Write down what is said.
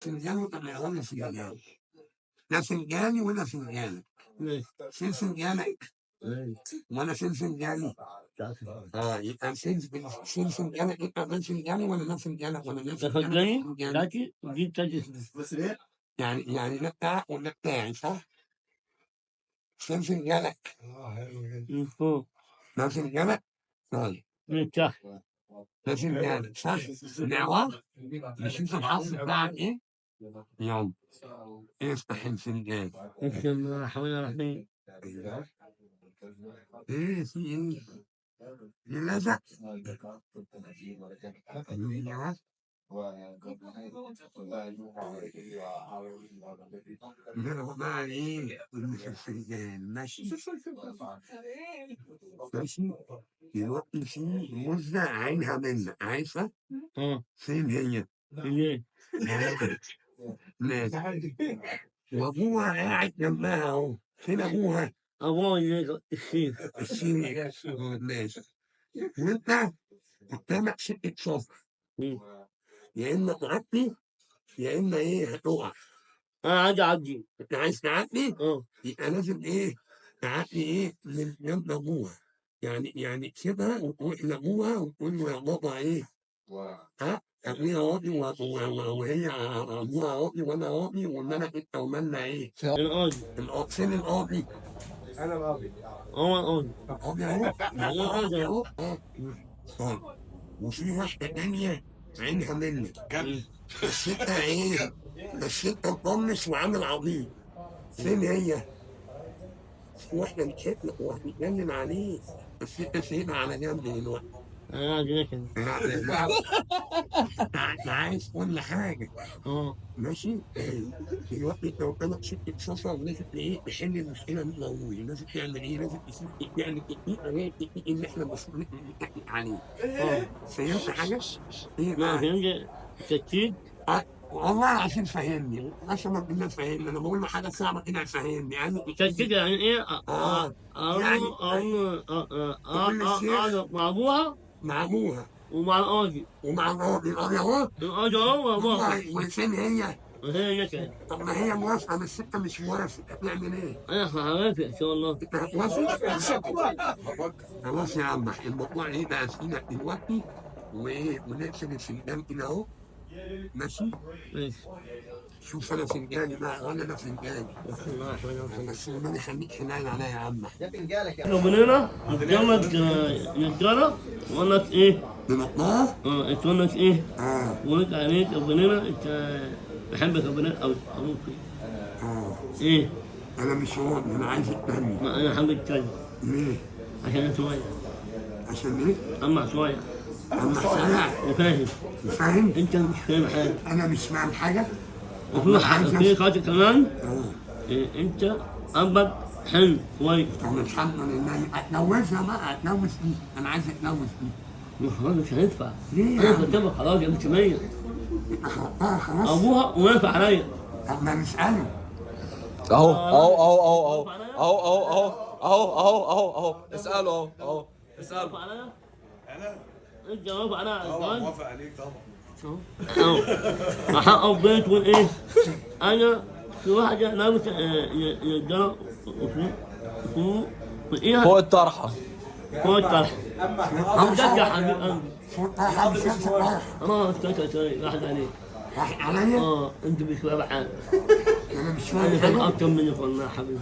فنجان ولا فنجان؟ لا فنجاني ولا فنجانك. فين فنجانك؟ وانا فين فنجاني؟ يبقى فين فنجانك؟ يبقى من فنجاني ولا ما فنجانك ولا ما فنجانك؟ يعني ده بتاعك ولا بتاعي صح؟ فين فنجانك؟ من فوق. ده فنجانك؟ طيب. من تحت. ده فنجانك صح؟ نعوة؟ نشوف الحرف بتاعك ايه؟ يلا. افتح الفنجان. بسم الله الرحمن الرحيم. ايه في ايه؟ لزق. ايوه. ده بقى ايه اللي في الفنجان ماشي. ماشي. دلوقتي في مزة عينها منك عارفة؟ فين هي؟ فين؟ ماشي. وابوها قاعد جنبها اهو. فين ابوها؟ ابوها الشيخ. الشيخ. ماشي. وانت قدامك سكة صفر. يا اما تعدي يا اما ايه هتقع. انا عايز اعدي. انت عايز تعدي؟ يبقى لازم ايه؟ تعدي ايه من جنب ابوها. يعني تسيبها وتروح لابوها وتقول له يا بابا ايه؟ ها؟ ابويا راضي وهي ابوها راضي وانا راضي وان انا انت ومالنا ايه؟ القاضي. القاضي فين القاضي؟ انا القاضي. هو القاضي. القاضي اهو. ما هو القاضي اهو. طيب. وفي واحدة تانية عينها منك. بس انت ايه؟ بس انت مطنش وعامل عبيط. فين هي؟ في واحدة بتحبك وهتتجنن عليك. بس انت سايبها على جنب دلوقتي. لا لا. انت عايز كل حاجة. ماشي؟ دلوقتي انت قدامك سكة سفر ولازم ايه تحل المشكلة دي ضروري. لازم تعمل ايه؟ لازم تشوف تعمل التكنيك غير التكنيك اللي احنا المفروض نتكنك عليه. فهمت حاجة؟ ايه بقى؟ فهمت التكنيك؟ والله عشان فهمني قسما بالله فهمني. انا بقول له حاجه صعبه كده فهمني يعني كده يعني ايه يعني مع ابوها مع ابوها ومع القاضي القاضي اهو وابوها وفين هي؟ هي كده. طب ما هي موافقه بس انت مش موافق هتعمل ايه؟ انا هوافق ان شاء الله. انت هتوافق؟ خلاص يا عم الموضوع ايه بقى في ايدك دلوقتي ونقفل الفنجان كده اهو. ماشي؟ ماشي. شوف انا فنجاني بقى ولا انا فنجاني. بسم الله الرحمن الرحيم. بس ربنا يخليك حنين عليا يا عم. ده فنجانك لو من هنا قدامك نجارة وقال لك ايه؟ بنطاط؟ انت قال لك ايه؟ وقلت عليك ربنا انت بحبك ربنا او ممكن. ايه؟ انا مش راضي انا عايز التاني. ما انا حابب التاني. ليه؟ عشان شوية. عشان ايه؟ اما شوية. اما شوية؟ وفاهم. فاهم؟ انت مش فاهم حاجة. انا مش فاهم حاجة؟ في خاطر كمان انت ابك حلو كويس. طب الحمد لله اتجوزها بقى اتجوز دي انا عايز اتجوز دي. مش هينفع. ليه؟ انا كنت خلاص يا بنت مية. خلاص ابوها وافق عليا. طب ما نسأله. اهو اسأله اهو اسأله. انا انت موافق عليا؟ موافق عليك طبعا. احقق بيت وايه؟ انا في واحده لابس يدها فوق الطرحه. فوق الطرحه. امجد يا حبيب قلبي. فوق الطرحه. استنى واحد عليك. عليا؟ انت مش فاهم حاجه. انا مش فاهم حاجه. اكتر منك والله يا حبيبي.